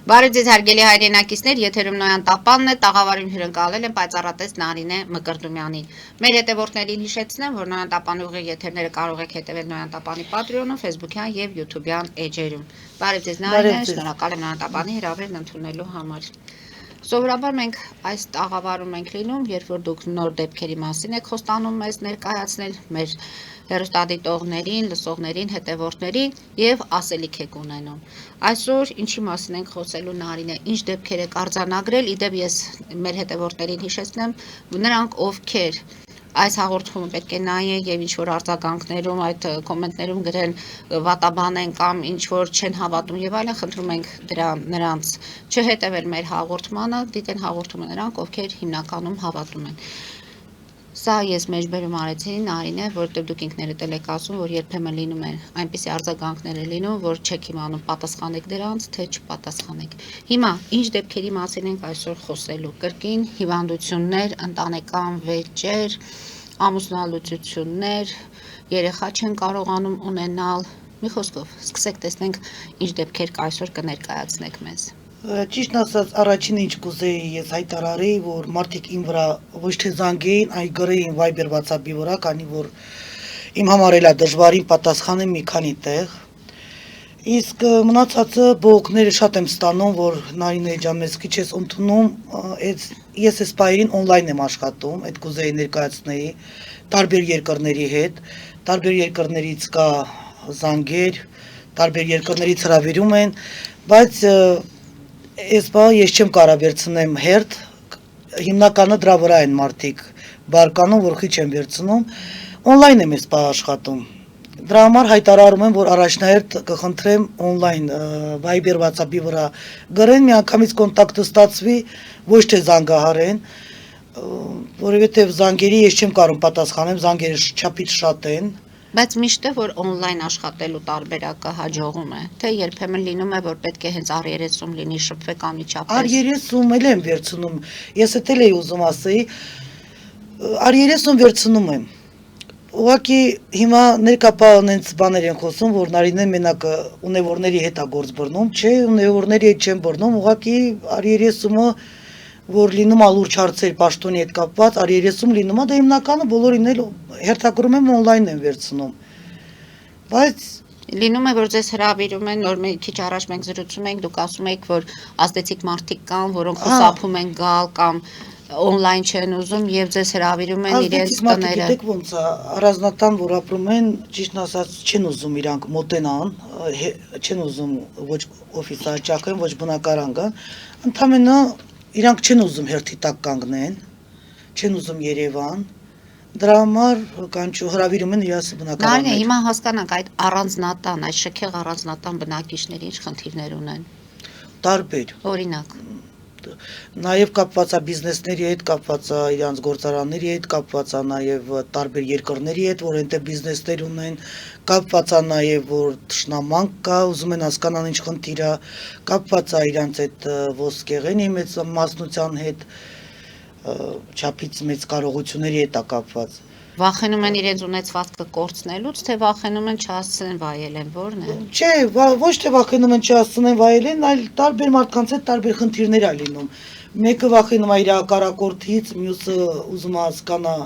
Բարև ձեզ հարգելի հայրենակիցներ, եթերում Նոյան Տապանն է, տաղավարին հյուրընկալել եմ պայծառատես Նարինե Մկրտումյանին։ Մեր հետևորդներին հիշեցնեմ, որ Նոյան Տապանի ուղիղ եթերները կարող եք հետևել Նոյան Տապանի Patreon-ում, Facebook-յան եւ YouTube-յան էջերում։ Բարև ձեզ Նարինե, շնորհակալ եմ Նոյան Տապանի հրավերն ընդունելու համար։ Սովորաբար մենք այս տաղավարում ենք լինում, երբ որ դուք նոր դեպքերի մասին եք խոստանում մեզ ներկայացնել մեր հեռուստադիտողներին, լսողներին, հետևորդներին եւ ասելիք եք ունենում։ Այսօր ինչի մասին ենք խոսելու Նարինե, ինչ դեպքեր եք արձանագրել, իդեպ ես մեր հետևորդներին հիշեցնեմ, նրանք ովքեր այս հաղորդումը պետք է նայեն եւ ինչ որ արձագանքներում այդ կոմենտներում գրեն վատաբան են կամ ինչ որ չեն հավատում եւ այլն, խնդրում ենք նրանց չհետևել մեր հաղորդմանը, դիտեն հաղորդումը նրանք, ովքեր հիմնականում հավատում են։ Սա ես մեջբերում արեցի Նարինե, որովհետև դուք ինքներդ եք ասում, որ երբեմն լինում են այնպիսի արձագանքներ լինում, որ չեք իմանում պատասխանեք դրանց, թե չպատասխանեք։ Հիմա ինչ դեպքերի մասին ենք այսօր խոսելու։ Կրկին հիվանդություններ, ընտանեկան վեճեր, ամուսնալուծություններ, երեխա չեն կարողանում ունենալ։ Մի խոսքով, սկսեք տեսնենք ինչ դեպքեր այսօր կներկայացնեք մեզ։ Ճիշտ ասած, առաջինը ինչ կուզեի ես հայտարարեի, որ մարդիկ իմ վրա ոչ թե զանգեին, այլ գրեին Viber WhatsApp-ի վրա, քանի որ իմ համար էլ է դժվարին պատասխանեմ մի քանի տեղ։ Իսկ մնացածը բողոքները շատ եմ ստանում, որ Նարինե ջան, մեզ քիչ ես ընդունում, ես այս բայրին on-line եմ աշխատում, այդ կուզեի ներկայացնեի տարբեր երկրների հետ, տարբեր երկրներից կա զանգեր, տարբեր երկրներից հրավիրում են, բայց Ես բա ես չեմ կարող վերցնեմ հերթ, հիմնականը դրա վրա են մարդիկ բարկանում, որ քիչ եմ վերցնում, on-line եմ ես բա աշխատում։ Դրա համար հայտարարում եմ, որ առաջնահերթ կխնդրեմ on-line Viber WhatsApp-ի վրա գրեն, միանգամից կոնտակտը ստացվի, ոչ թե զանգահարեն, որովհետև զանգերի ես չեմ կարող պատասխանեմ, զանգերը չափից շատ են։ Բայց միշտ է, որ on-line աշխատելու տարբերակը հաջողում է, թե երբեմն լինում է, որ պետք է հենց R30 լինի, շփվեք անմիջապես։ R30 էլ եմ վերցնում, ես էլ էի ուզում ասեի, R30 վերցնում եմ։ Ուղղակի հիմա ներկապա նենց բաներ են խոսում, որ Նարինեն մենակ ունևորների հետ է գործ բռնում, չէ, ունևորների հետ չեմ բռնում, ուղղակի R30-ը որ լինում է լուրջ հարցեր պաշտոնի հետ կապված, R30 լինում է, դա հիմնականը բոլորին էլ հերթագրում եմ on-line եմ վերցնում։ Բայց լինում է, որ ձեզ հրավիրում են, նոր մի քիչ առաջ մենք զրուցում ենք, դուք ասում եք, որ ազդեցիկ մարդիկ կան, որոնք խուսափում են գալ կամ on-line չեն ուզում եւ ձեզ հրավիրում են իրենց տները։ Գիտեք ոնց է, առանձնատան որ ապրում են, ճիշտ ասած չեն ուզում իրանք մոտենան, չեն ուզում ոչ օֆիս հաճախեն, ոչ բնակարան գան, ընդհանրապես իրանք չեն ուզում հերթի տակ կանգնեն, չեն ուզում Երևան, դրա համար կանչու հրավիրում են իրաց բնակարաններ։ Նարինե, հիմա հասկանանք այդ առանձնատան, այդ շքեղ առանձնատան բնակիչները ինչ խնդիրներ ունեն։ Տարբեր։ Օրինակ։ Նաև կապված է բիզնեսների հետ, կապված է իրանց գործարանների հետ, կապված է նաև տարբեր երկրների հետ, որ այնտեղ բիզնեսներ ունեն, կապված է նաև որ թշնամանք կա, ուզում են հասկանալ ինչ խնդիր է, կապված է իրանց այդ ոսկեղենի մեծ մասնության հետ, չափից մեծ կարողությունների հետ է կապված։ Վախենում են իրենց ունեցվածքը կորցնելուց, թե վախենում են չհասցնեն վայելեն, ո՞րն է։ Չէ, ոչ թե վախենում են չհասցնեն վայելեն, այլ տարբեր մարդկանց հետ տարբեր խնդիրներ է լինում։ Մեկը վախենում է իր կարակորթից, մյուսը ուզում է հասկանա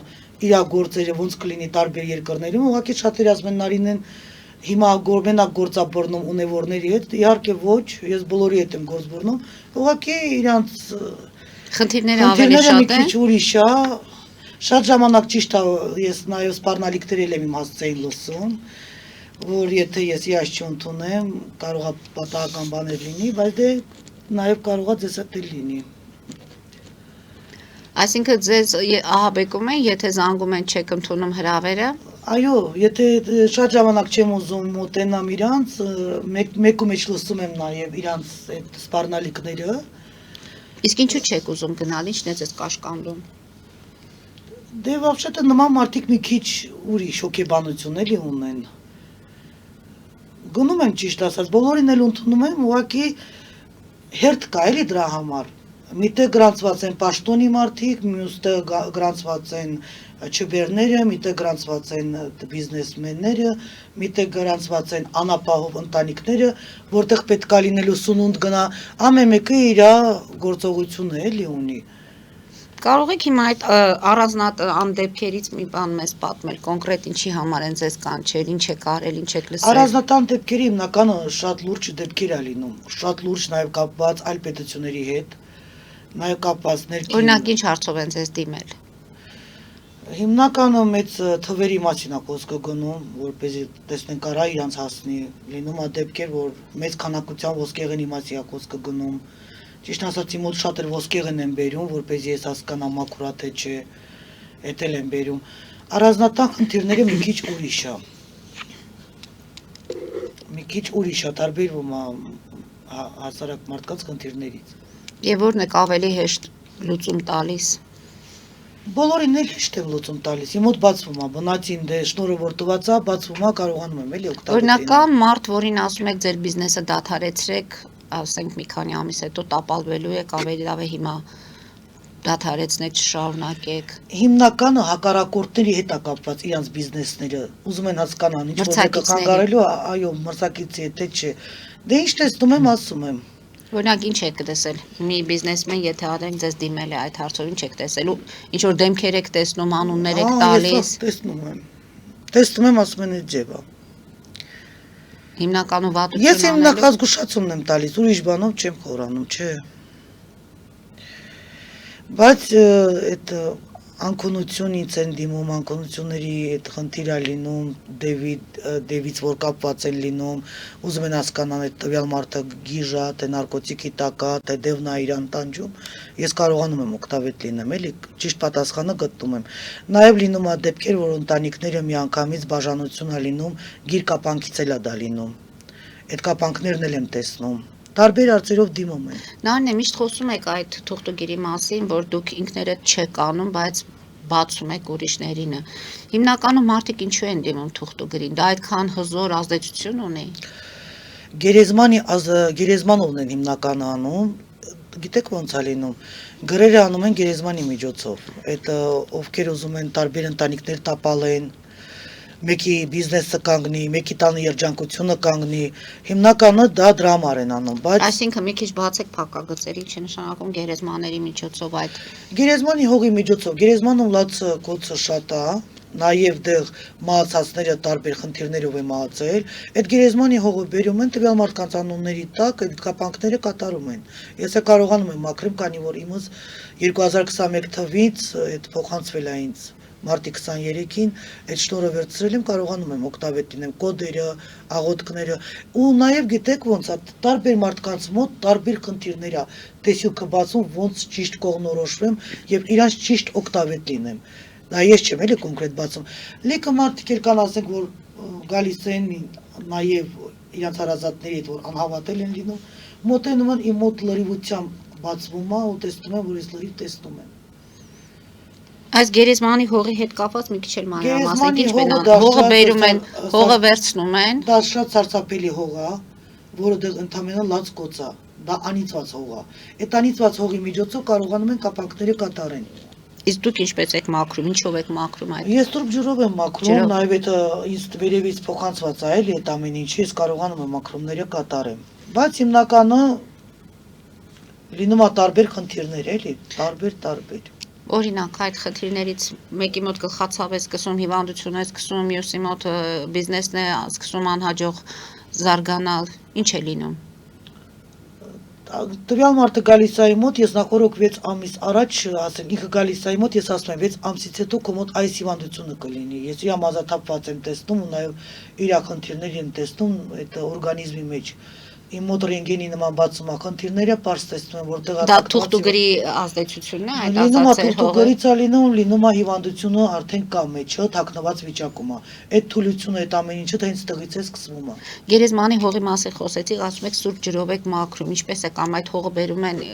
իր գործերը ոնց կլինի տարբեր երկրներում, ուղղակի շատերը ասում են Նարինեն հիմա մենակ գործ է բռնում ունևորների հետ, իհարկե ոչ, ես բոլորի հետ եմ գործ բռնում, ուղղակի իրանց խնդիրները ավելի շատ են։ Մի քիչ ուրիշ է։ Շատ ժամանակ ճիշտ է, ես նաև սպառնալիքներ եմ իմ հասցեին լսում, որ եթե ես իրաց չընդունեմ, կարող է պատահական բաներ լինի, բայց դե նաև կարող է ձեզ հետ լինի։ Այսինքն ձեզ ահաբեկում են, եթե զանգում են չեք ընդունում հրավերը։ Այո, եթե շատ ժամանակ չեմ ուզում մոտենամ իրանց, մեկու մեջ լսում եմ նաև իրանց այդ սպառնալիքները։ Իսկ ինչու չեք ուզում գնալ, ինչն է ձեզ կաշկանդում։ Դե вообще-то նման մարդիկ մի քիչ ուրիշ հոգեբանություն էլի ունեն։ Գնում եմ ճիշտ ասած, բոլորին էլ ընդունում եմ, ուղղակի հերթ կա էլի դրա համար։ Միտեղ գրանցված են պաշտոնի մարդիկ, մյուստեղ գրանցված են չբերները, միտեղ գրանցված են բիզնեսմենները, միտեղ գրանցված են անապահով ընտանիքները, որտեղ պետք է լինելու սնունդ գնա, ամեն մեկը իր գործողությունը էլի ունի։ Կարող եք հիմա այդ առանձնատան դեպքերից մի բան մեզ պատմել, կոնկրետ ինչի համար են ձեզ կանչել, ինչ եք արել, ինչ եք լսել։ Առանձնատան դեպքերի հիմնականը շատ լուրջ դեպքեր է լինում, շատ լուրջ նաև կապված այլ պետությունների հետ, նաև կապված ներքին։ Օրինակ ինչ հարցով են ձեզ դիմել։ Հիմնականը մեծ թվերի մասին է խոսքը գնում, որպեսզի տեսնենք կարա իրանց հասնի, լինում է դեպքեր, որ մեծ քանակության ոսկեղենի մասի է խոսքը գնում։ Ճիշտ ասած, իմ մոտ շատ ոսկեղեն են բերում, որպեսզի ես հասկանամ մաքուր է թե չէ, էդ էլ են բերում։ Առանձնատան խնդիրները մի քիչ ուրիշ է։ Մի քիչ ուրիշ է, տարբերվում է հասարակ մարդկանց խնդիրներից։ Եվ որն եք ավելի հեշտ լուծում տալիս։ Բոլորին էլ հեշտ եմ լուծում տալիս։ Իմ մոտ բացվում է, բնածին դե շնորհը որ տված է, բացվում է, կարողանում եմ էլի օգտվել։ Օրինակ կա մարդ, որին ասում եք ձեր բիզնեսը դադարեցրեք, ասենք մի քանի ամիս հետո տապալվելու եք, ավելի լավ է հիմա դադարեցնեք, չշարունակեք։ Հիմնականը հակառակորդների հետ է կապված իրանց բիզնեսները։ Ուզում են հասկանան, ինչ որ մեկը կանգարելու, այո, մրցակիցի հետ չէ։ Դե ինչ տեսնում եմ, ասում եմ։ Օրինակ ինչ եք տեսել։ Մի բիզնեսմեն, եթե արենք ձեզ դիմել է այդ հարցով, ինչ եք տեսել։ Ինչ որ դեմքեր եք տեսնում, անուններ եք տալիս։ Տեսնում եմ։ Տեսնում եմ, ասում են այդ ձևը։ Հիմնականում վատություն Ես հիմնական զգուշացումն եմ տալիս, ուրիշ բանով չեմ խորանում, չէ։ Բայց այդ անկոնությունից են դիմում, անկոնությունների այդ խնդիր է լինում, դևից որ կապված են լինում, ուզում են հասկանալ այդ տվյալ մարդը գիժ է, թե նարկոտիկի տակ է, թե դևն է իրան տանջում, ես կարողանում եմ օգտավետ լինեմ, էլի ճիշտ պատասխանը գտնում եմ։ Նաև լինում է դեպքեր, որ ընտանիքները միանգամից բաժանություն է լինում, գիր կապանքից էլ է դա լինում։ Այդ կապանքներն էլ եմ տեսնում։ Տարբեր հարցերով դիմում են։ Նարնե, միշտ խոսում եք այդ թուղթուգիրի մասին, որ դուք ինքներդ չեք անում, բայց բացում եք ուրիշներինը։ Հիմնականում մարդիկ ինչու են դիմում թուղթուգիրին։ Դա այդքան հզոր ազդեցություն ունի։ Գերեզմանովն են հիմնականը անում, գիտեք ոնց է լինում։ Գրերը անում են գերեզմանի միջոցով։ Այդ ովքեր ուզում են տարբեր ընտանիքներ տապալեն, մեկի բիզնեսը կանգնի, մեկի տանը երջանկությունը կանգնի, հիմնականը դա դրա համար են անում, բայց Այսինքն մի քիչ բացեք փակագծերի, չի նշանակում գերեզմաների միջոցով այդ գերեզմանի հողի միջոցով, գերեզմանում լացը կոծը շատ է, նաև դեղ մահացածները տարբեր խնդիրներով է մահացել, այդ գերեզմանի հողը բերում են տվյալ մարդկանց անունների տակ, այդ կապանքները կատարում են։ Ես կարողանում եմ մաքրեմ, քանի որ իմս 2021 թվից այդ փոխանցվել է ինձ մարտի 23-ին այդ շնորհը վերցրել եմ, կարողանում եմ օգտավետ լինեմ կոդերը, աղոթքները ու նաև գիտեք ոնց է տարբեր մարդկանց մոտ տարբեր խնդիրներ է տեսիլքը բացում ոնց ճիշտ կողնորոշվեմ եւ իրանց ճիշտ օգտավետ լինեմ։ Դա ես չեմ էլի կոնկրետ բացում։ Լիքը մարդիկ էլ կան ասենք որ գալիս են նաև իրանց հարազատների հետ որ անհավատել են լինում, մոտենում են իմ մոտ լրիվությամբ բացվում է ու տեսնում եմ որ ես լրիվ տեսնում եմ։ Այս գերեզմանի հողի հետ կապված մի քիչ էլ մանրամասնիկ ինչ են անում։ Հողը բերում են, հողը վերցնում են։ Դա շատ սարսափելի հող է, որը դեռ ընդամենը լաց կոծ է։ Դա անիծված հող է։ Այդ անիծված հողի միջոցով կարողանում են կապանքները կատարեն։ Իսկ դուք ինչպես եք մաքրում, ինչով եք մաքրում այդ։ Ես թուրք ջրով եմ մաքրում, նաև այդ ինձ վերևից փոխանցված է էլի այդ ամեն ինչը, ես կարողանում եմ մաքրումները կատարեմ։ Բայց հիմնականը լինում է տարբեր խնդիրներ էլի, տարբեր։ Օրինակ այդ խնդիրներից մեկի մոտ գլխացավ է սկսում հիվանդություն է սկսում, մյուսի մոտ բիզնեսն է սկսում անհաջող զարգանալ, ինչ է լինում։ Տվյալ մարդը գալիս է իմ մոտ, ես նախորդ 6 ամիս առաջ, ասենք, ինքը գալիս է իմ մոտ, ես ասում եմ 6 ամսից հետո քո մոտ այս հիվանդությունը կլինի։ Ես իր մազաթափված եմ տեսնում ու նաև իր խնդիրներ եմ տեսնում այդ օրգանիզմի մեջ։ Իմ մոտ ռենտգենի նման բացում է խնդիրները, պարզ տեսնում եմ որտեղ դա թուղթուգրի ազդեցությունն է այդ ասացել հողը։ թուղթուգրից է լինում է հիվանդությունը արդեն կա մեջը, թաքնված վիճակում է։ Այդ թուլությունը, այդ ամեն ինչը դա հենց տեղից է սկսվում է։ Գերեզմանի հողի մասին խոսեցիք, ասում եք սուրճ ջրով եք մաքրում, ինչպես է կամ այդ հողը բերում են,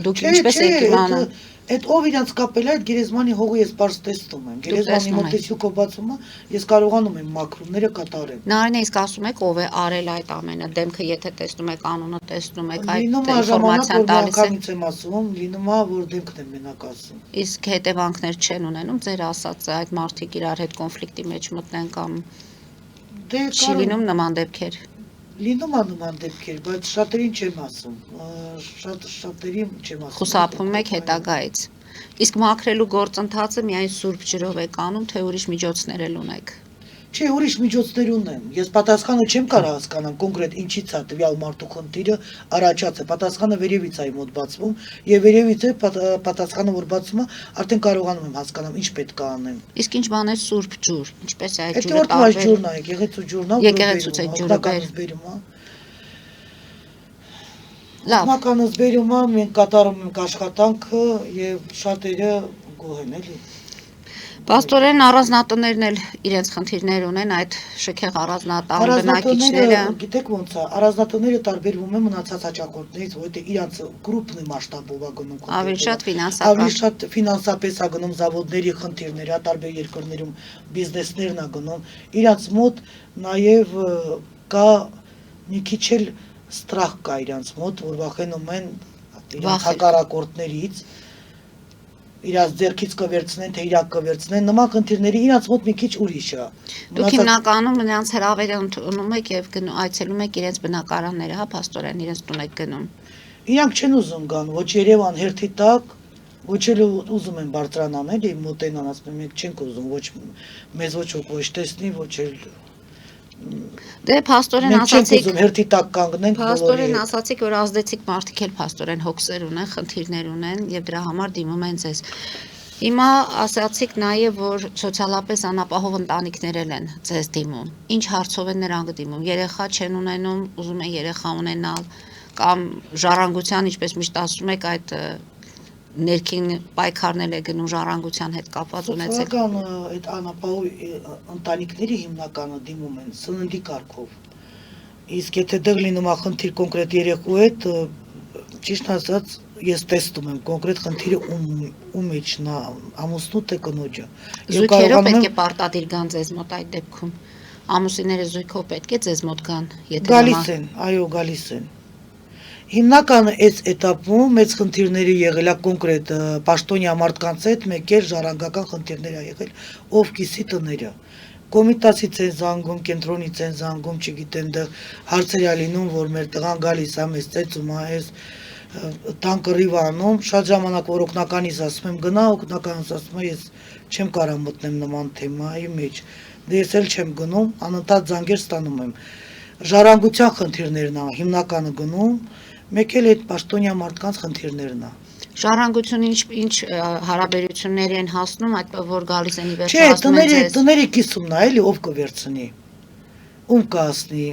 դուք ինչպես եք իմանում։ Այդ ով իրանց կապել է այդ գերեզմանի հողը ես բարձ տեսնում եմ։ Գերեզմանի տեսնում ես։ մոտեցյունքով բացումը ես կարողանում եմ մաքրումները կատարել։ Նարինե, իսկ ասում եք ով է արել այդ ամենը, դեմքը եթե տեսնում եք, անունը տեսնում եք, այդ Լինում է ժամանակ, ինֆորմացիան որ տալիս է։ միանգամից եմ ասում, լինում է, որ դեմքն եմ մենակ ասում։ Իսկ հետևանքներ չեն ունենում ձեր ասած այդ մարդիկ իրար հետ կոնֆլիկտի մեջ մտնեն կամ Դե չի լինում նման դեպքեր։ լինում է նման դեպքեր, բայց շատերին չեմ ասում։ Շատերին չեմ ասում։ Խուսափում եք հետագայից։ Իսկ մաքրելու գործընթացը միայն սուրբ ջրով եք անում, թե ուրիշ միջոցներ էլ ունեք։ Չէ, ուրիշ միջոցներ ունեմ։ Ես պատասխանը չեմ կարող հասկանալ կոնկրետ ինչից է տվյալ մարդու խնդիրը առաջացել։ Պատասխանը վերևից է իմ մոտ բացվում, եւ վերևից է պատասխանը որ բացվում է, արդեն կարողանում եմ հասկանալ ինչ պետք է անեմ։ Իսկ ինչ բան է սուրբ ջուր, ինչպես է այդ Այդ ջուրը օրտու այս ջուրն է, եկեղեցու ջուրն է, Եկեղեցուց այդ ջուրը բերում է։ Լավ, Մականս բերում է, մենք կատարում ենք աշխատանքը եւ շատերը գոհ են էլի։ Պաստորեն առանձնատներն էլ իրենց խնդիրներ ունեն, այդ շքեղ առանձնատան բնակիչները։ Գիտեք ոնց է, առանձնատները տարբերվում են մնացած հաճախորդներից, որովհետեւ իրանց գրուպն է մասշտաբով է գնում։ Ավելի շատ Ավելի ֆինանսական։ շատ ֆինանսապես է գնում զավոդների խնդիրները, տարբեր երկրներում բիզնեսներն է գնում։ Իրանց մոտ նաեւ կա մի քիչ էլ ստրախ կա իրանց մոտ, որ վախենում են իրանց հակառակորդներից, իրաց ձեռքից կվերցնեն, թե իրակ կվերցնեն, նման խնդիրների իրանց մոտ մի քիչ ուրիշ է։ Դուք հիմնականում նրանց հրավերը ընդունում եք եւ այցելում եք իրենց բնակարանները, հա, Պաստորեն, իրենց տուն եք գնում։ Իրանք չեն ուզում գան, ոչ Երևան հերթի տակ, ոչ էլ ուզում են բարձրանան, էլի մոտենան, ասում եմ, մենք չենք ուզում, ոչ մեզ ոչ տեսնի, ոչ էլ Դե Պաստորեն մենք չենք ասացիք, ուզում հերթի տակ կանգնենք Պաստորեն ասացիք, որ ազդեցիկ մարդիկ էլ Պաստորեն հոգսեր ունեն, խնդիրներ ունեն եւ դրա համար դիմում են ձեզ։ Հիմա ասացիք նաեւ, որ սոցիալապես անապահով ընտանիքներ են ձեզ դիմում։ Ինչ հարցով են նրանք դիմում։ Երեխա չեն ունենում, ուզում են երեխա ունենալ կամ ժառանգության, ինչպես միշտ ասում եք, այդ ներքին պայքարնել է գնում ժառանգության հետ կապված ունեցեք։ Սոցիալական այդ անապահով ընտանիքների հիմնականը դիմում են սննդի կարգով։ Իսկ եթե դեռ լինում է խնդիր կոնկրետ երեխու հետ, ճիշտ ասած, ես տեսնում եմ կոնկրետ խնդիրը ում մեջն է, ամուսնու թե կնոջը։ Զույգերով պետք է պարտադիր գան ձեզ մոտ այդ դեպքում։ Ամուսինները զույգով պետք է ձեզ մոտ գան, եթե գալիս են, այո, գալիս են։ Հիմնականը այս этаպում մեծ խնդիրների եղել է կոնկրետ պաշտոնյա մարդկանց հետ, մեկ էլ ժառանգական խնդիրներ ա եղել, ով կիսի տները։ Կոմիտասից են զանգում, կենտրոնից են զանգում, չգիտեմ, դեռ հարցեր ա լինում, որ մեր տղան գալիս է, մեզ ծեծում է, այս տան կռիվ անում, շատ ժամանակ որ օգնականից ասում եմ գնա, օգնականից ասում է ես չեմ կարող մտնեմ նման թեմայի մեջ։ Դե ես էլ չեմ գնում, անընդհատ զանգեր ստանում եմ։ Ժառանգության խնդիրներն ա հիմնականը գնում, մեկ էլ այդ պաշտոնյա մարդկանց խնդիրներն է։ Ժառանգությունը ինչ հարաբերությունների են հասնում, այդ որ գալիս են ի վերջ Չէ, հասնում են ձեզ։ տների կիսումն է, էլի ով կվերցնի։ Ում կասնի։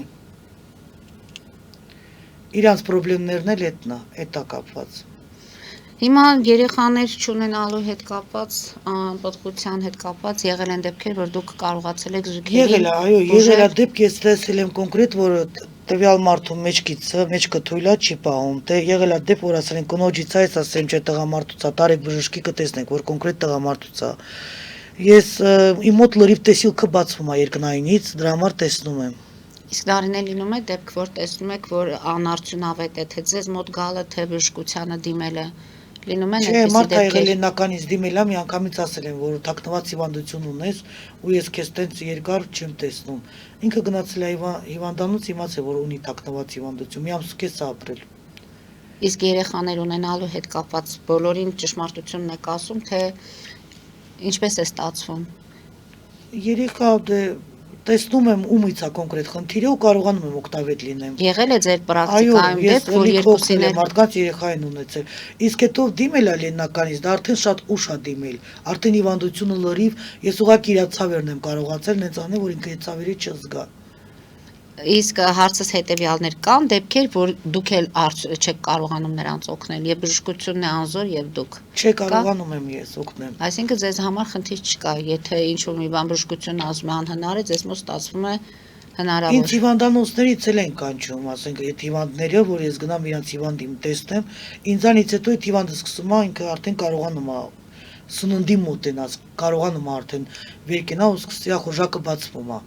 Իրանց խնդիրներն էլ էդն է, էդ է կապված։ Հիմա երեխաներ չունենալու հետ կապված, անպտղության հետ կապված եղել են դեպքեր, որ դուք կարողացել եք զույգերի։ Եղել է, այո, եղել է դեպք, ես տեսել եմ կոնկրետ, որ տվյալ մարդու մեջքը թույլ է չի պահում, թե եղել է դեպք, որ ասել են կնոջից է, ես ասեմ չէ տղամարդուց է, տարեք բժշկի կտեսնենք, որ կոնկրետ տղամարդուց է։ Ես իմ մոտ լրիվ տեսիլքը բացվում է երկնայինից, դրա համար տեսնում եմ։ Իսկ դարին լինում է դեպք, որ տեսնում եք, որ անարդյունավետ է, թե ձեզ մոտ գալը, թե բժշկությանը դիմելը։ Լինում են Չէ, այդպիսի մարդը եղել դեպքեր։ է նականից դիմել եմ, միանգամից ասել են, որ թաքնված հիվանդություն ունես ու ես քեզ տենց երկար չեմ տեսնում։ Ինքը գնացել է հիվանդանոց, իմացել որ ունի թաքնված հիվանդություն, մի ամսուկ է ապրել։ Իսկ երեխաներ ունենալու հետ կապված բոլորին ճշմարտությունն եք ասում, թե ինչպես է ստացվում։ Երեխա դե տեսնում եմ ումից է կոնկրետ խնդիրը ու կարողանում եմ օգտավետ լինեմ։ Եղել է ձեր Այո, պրակտիկայում ես դեպք, որ երկուսին երկուսին մարդկանց երեխա են ունեցել։ Իսկ հետո դիմել է լեննականից, դա արդեն շատ ուշ է դիմել։ Արդեն հիվանդությունը լրիվ, ես ուղղակի իր ցավերն եմ կարողացել նենց անել, որ ինքը այդ ցավերի չզգա։ Իսկ հարցս հետեւյալներ կան դեպքեր, որ դուք էլ չեք կարողանում նրանց օգնել, եւ բժշկությունն է անզոր եւ դուք։ Չէ, կարողանում եմ ես օգնեմ։ Այսինքն ձեզ համար խնդիր չկա, եթե ինչ որ մի բան բժշկությունն ասում է անհնար է, ձեզ մոտ ստացվում է հնարավոր։ Ինձ հիվանդանոցներից էլ են կանչում, ասենք, այդ հիվանդները, որ ես գնամ իրանց հիվանդին տեսնեմ, ինձանից հետո այդ հիվանդը սկսում է ինքը արդեն կարողանում է սննդի մոտենաց, կարողանում է արդեն վեր կենա ու սկսի է խոժակը բացվում է։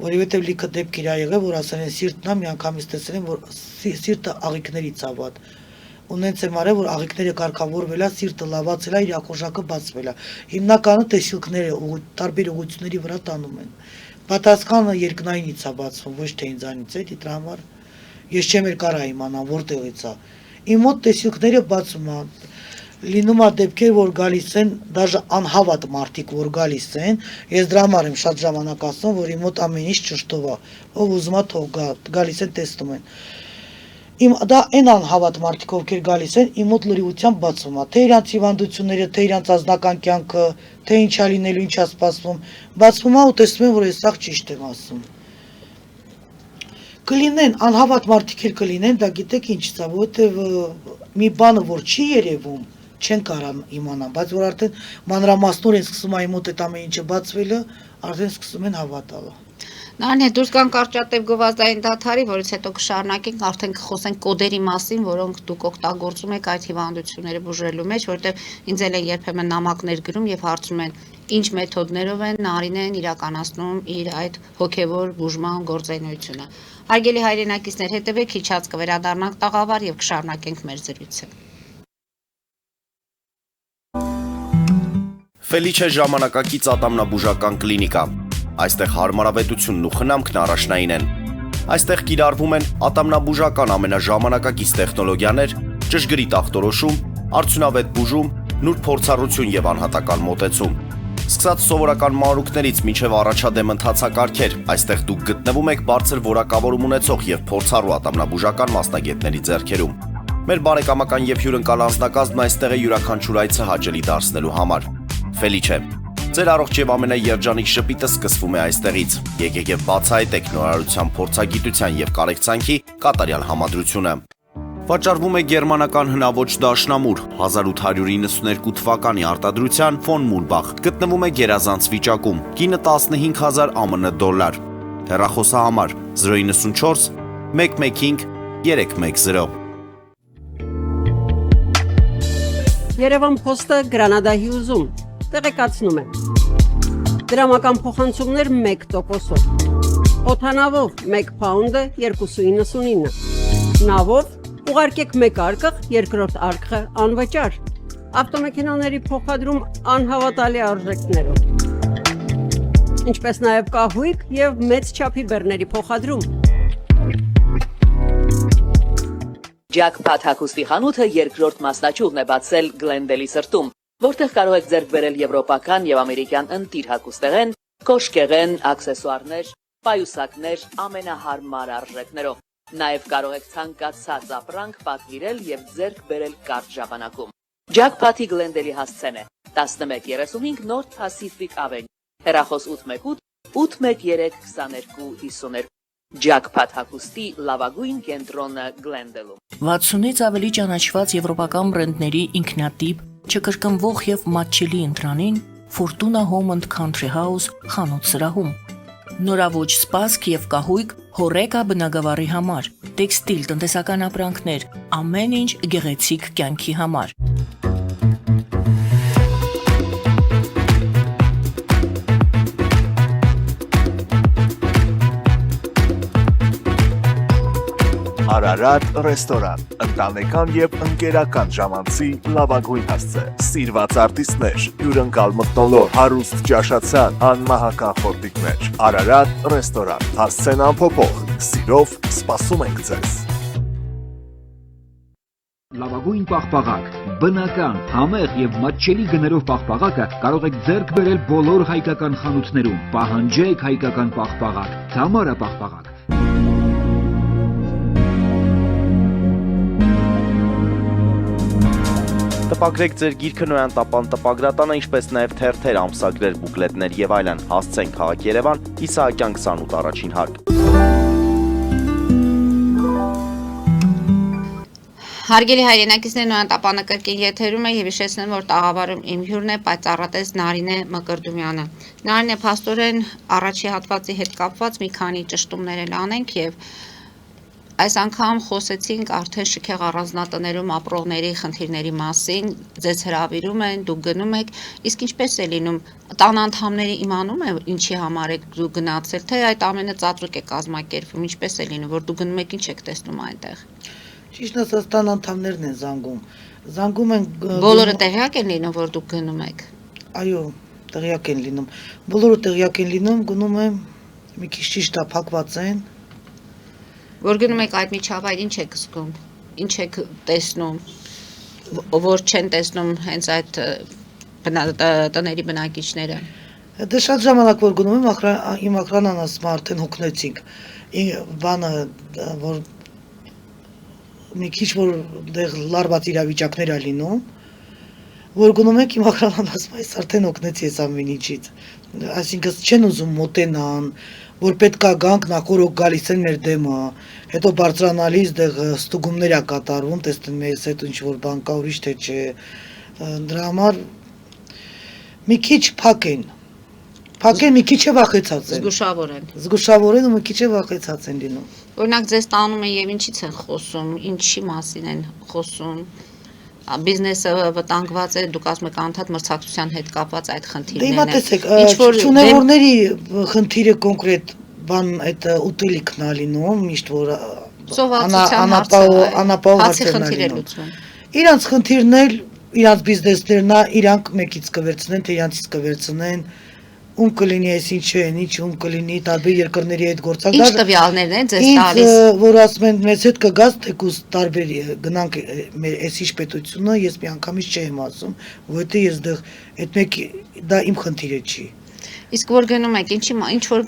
Որովհետև լիքը դեպքեր ա եղել, որ ասել են սիրտն է, միանգամից տեսել են, որ սիրտը աղիքներից ա վատ։ Ունենց եմ արել, որ աղիքները կարգավորվել է, սիրտը լավացել է, իր խոժակը բացվել է։ Հիմնականը տեսիլքները տարբեր ուղղությունների վրա տանում են։ Պատասխանը երկնայինից է բացվում, ոչ թե ինձանից է, դրա համար ես չեմ կարա իմանամ որտեղից է։ Իմ մոտ տեսիլքները բացում են։ Լինում է դեպքեր, որ գալիս են, դաժե անհավատ մարդիկ, որ գալիս են, ես դրա համար եմ շատ ժամանակ ասում, որ իմ մոտ ամեն ինչ ճշտով է, ով ուզում է թող գա, գալիս են տեսնում են։ Դա այն անհավատ մարդիկ, ովքեր գալիս են, իմ մոտ լրիվությամբ բացում է, թե իրանց հիվանդությունները, թե իրանց անձնական կյանքը, թե ինչա լինելու, ինչա սպասվում, բացվում է ու տեսնում են, որ ես սաղ ճիշտ եմ ասում։ Կլինեն, անհավատ մարդիկ էլ կլինեն, դա գիտեք ինչից է, որովհետև մի բանը, որ չի երևում, չեն կարող իմանալ, բայց որ արդեն մանրամասնորեն սկսում է մոտ այդ ամեն ինչը բացվելը, արդեն սկսում են հավատալը։ Նարնե դուրս գան կարճատև գովազդային դաթարի, որից հետո կշարունակենք, արդեն կխոսենք կոդերի մասին, որոնք դուք օգտագործում եք այդ հիվանդությունները բուժելու մեջ, որտեղ ինձ էլ են երբեմն նամակներ գրում եւ հարցում են, ինչ մեթոդներով են Նարինեն իրականացնում իր այդ հոգեվոր բուժման գործունեությունը։ Հարգելի հայրենակիցներ, հետևեք հիչած կվերադառնանք տաղավար եւ կշարունակենք մեր զրույցը։ Ֆելիչե ժամանակակից ատամնաբուժական կլինիկա։ Այստեղ հարմարավետությունն ու խնամքն առաջնային են։ Այստեղ կիրառվում են ատամնաբուժական ամենաժամանակակից տեխնոլոգիաներ, ճշգրիտ ախտորոշում, արդյունավետ բուժում, նուրբ փորձառություն եւ անհատական մոտեցում։ Սկսած սովորական մանրուքներից մինչև առաջադեմ ընթացակարգեր, այստեղ դուք գտնվում եք բարձր որակավորում ունեցող եւ փորձառու ատամնաբուժական մասնագետների ձեռքերում։ Մեր բարեկամական եւ հյուրընկալ անձնակազմն այստեղ է յուրաքանչյուր այցը հաճելի դարձնելու համար։ Ֆելիչե, ձեր առողջ եւ ամենաերջանիկ շպիտը սկսվում է այստեղից։ Եկեք եւ բացահայտեք նորարարության փորձագիտության եւ կարեկցանքի կատարյալ համադրությունը։ Վաճառվում է գերմանական հնաոճ դաշնամուր 1892 թվականի արտադրության ֆոն Մուրբախ։ Գտնվում է գերազանց վիճակում։ Կինը 15000 ԱՄՆ դոլար։ Հեռախոսահամար 094 115 310։ Երևան փոստը Գրանադայի ուզում տեղեկացնում է։ Դրամական փոխանցումներ 1%-ով։ Օդանավով 1 փաունդը 2.99։ Նավով ուղարկեք 1 արկղ, երկրորդ արկղը անվճար։ Ավտոմեքենաների փոխադրում անհավատալի արժեքներով։ Ինչպես նաև կահույք եւ մեծ չափի բեռների փոխադրում։ Jackpot հագուստի խանութը երկրորդ մասնաճյուղն է բացել Գլենդելի սրտում, որտեղ կարող եք ձեռք բերել եվրոպական եւ ամերիկյան ընտիր հագուստեղեն, կոշկեղեն, աքսեսուարներ, պայուսակներ ամենահարմար արժեքներով։ Նաեւ կարող եք ցանկացած ապրանք պատվիրել եւ ձեռք բերել կարճ ժամանակում։ Jackpot-ի Գլենդելի հասցեն է 1135 North Pacific Avenue, հեռախոս 818 813 2252։ Jackpot հագուստի լավագույն կենտրոնը Գլենդելում։ 60-ից ավելի ճանաչված եվրոպական բրենդների ինքնատիպ, չկրկնվող եւ մատչելի ընտրանին Fortuna Home and Country House խանութ սրահում։ Նորավոճ սպասք եւ կահույք հորեկա բնագավառի համար, տեքստիլ տնտեսական ապրանքներ, ամեն ինչ գեղեցիկ կյանքի համար։ Արարատ ռեստորան, ընտանեկան եւ ընկերական ժամանցի լավագույն հասցե, սիրված արտիստներ, հյուրընկալ մթնոլորտ, հարուստ ճաշացան, անմահական խորտիկներ, Արարատ ռեստորան, հասցեն անփոփոխ, սիրով սպասում ենք ձեզ։ Լավագույն պաղպաղակ, բնական, համեղ եւ մատչելի գներով պաղպաղակը կարող եք ձեռք բերել բոլոր հայկական խանութներում։ Պահանջեք հայկական պաղպաղակ, Թամարա պաղպաղակ։ Տպագրեք ձեր գիրքը Նոյան տապան տպագրատանը, ինչպես նաև թերթեր, ամսագրեր, բուկլետներ եւ այլն։ Հասցեն քաղաք Երևան, Իսահակյան 28 առաջին հարկ։ Հարգելի հայրենակիցներ, նոյանտապանը կրկին եթերում է եւ հիշեցնեմ, որ տաղավարում իմ հյուրն է պայծառատես Նարինե Մկրդումյանը։ Նարինե, փաստորեն առաջի հատվածի հետ կապված մի քանի ճշտումներ էլ անենք եւ այս անգամ խոսեցինք արդեն շքեղ առանձնատներում ապրողների խնդիրների մասին, ձեզ հրավիրում են, դուք գնում եք, իսկ ինչպես է լինում, տան անդամները իմանում են ինչի համար եք դուք գնացել, թե այդ ամենը ծածուկ է կազմակերպվում, ինչպես է լինում, որ դուք գնում եք, ինչ եք տեսնում այնտեղ։ Ճիշտ ասած, տան անդամներն են զանգում։ Զանգում են Բոլորը տեղյակ են լինում, որ դուք գնում եք։ Այո, տեղյակ են լինում։ Բոլորը տեղյակ են լինում, գնում եմ մի քիչ ճիշտ է փակված են։ Որ գնում եք այդ միջավայր, ինչ եք զգում, ինչ եք տեսնում, որ չեն տեսնում հենց այդ տների բնակիչները։ Դե շատ ժամանակ որ գնում եմ, իմ ախրանան ասում արդեն հոգնեցինք։ Բանը, որ մի քիչ որ դեղ լարված իրավիճակներ է լինում, որ գնում եք, իմ ախրանան ասում այս արդեն հոգնեցի ես ամեն ինչից։ Այսինքն չեն ուզում մոտենան, որ պետք է գանք նախորդ գալիս են մեր դեմը, հետո բարձրանալիս դեղ ստուգումներ է կատարվում, տեսնում ես այդ ինչ որ բան կա ուրիշ թե չէ։ Դրա համար մի քիչ փակեն, մի քիչ է վախեցած են։ Զգուշավոր են։ Զգուշավոր են ու մի քիչ է վախեցած են լինում։ Օրինակ ձեզ տանում են եւ ինչից են խոսում, ինչի մասին են խոսում։ Բիզնեսը վտանգված է, դուք ասում եք անդադ մրցակցության հետ կապված այդ խնդիրներն են։ Դե հիմա տեսեք, շունևորների խնդիրը կոնկրետ բան այդ ուտելիքն է լինում, միշտ որ անապահով հարցերն է լինում։ Իրանց խնդիրն էլ, իրանց բիզնեսներն է, իրանք մեկից կվերցնեն, թե իրանցից կվերցնեն, ում կլինի այսինչ են, ինչ ում կլինի տարբեր երկրների հետ գործակ։ Ինչ տվյալներն են ձեզ տալիս։ Ինձ որ ասում են մեզ հետ կգաս, թեկուզ տարբեր գնանք մեր այսիշ պետությունը, ես մի անգամից չեմ ասում, որովհետեւ ես դեռ այդ մեկ դա իմ խնդիրը չի։ Իսկ որ գնում եք, ինչ որ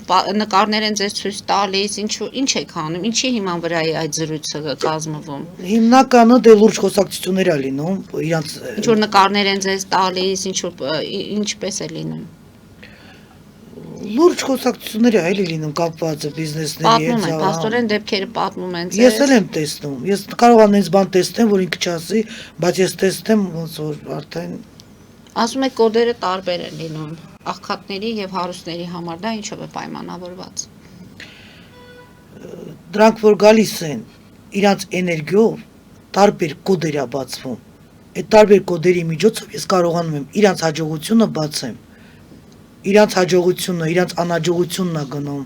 նկարներ են ձեզ ցույց տալիս, ինչ եք անում, ինչի հիման վրա է այդ զրույցը կազմվում։ Հիմնականը դե լուրջ խոսակցություններ է լինում, իրանց ինչ որ նկարներ են ձեզ տալիս, ինչպես է լինում։ Լուրջ խոսակցություններ է լինում կապված բիզնեսների հետ։ Պատմում են, փաստորեն դեպքերը պատմում են ձեզ։ Ես էլ եմ տեսնում։ Ես կարող եմ այս բան տեսնեմ, որ ինքը չասի, բայց ես տեսնեմ ոնց որ արդեն ասում եք կոդերը տարբեր են լինում, աղքատների եւ հարուստների համար, դա ինչով է պայմանավորված։ Դրանք որ գալիս են իրանց էներգիով տարբեր կոդեր է բացվում։ Այդ տարբեր կոդերի միջոցով ես կարողանում եմ իրանց հաջողությունը բացեմ։ Իրանց հաջողությունը, իրանց անհաջողությունն է գնում։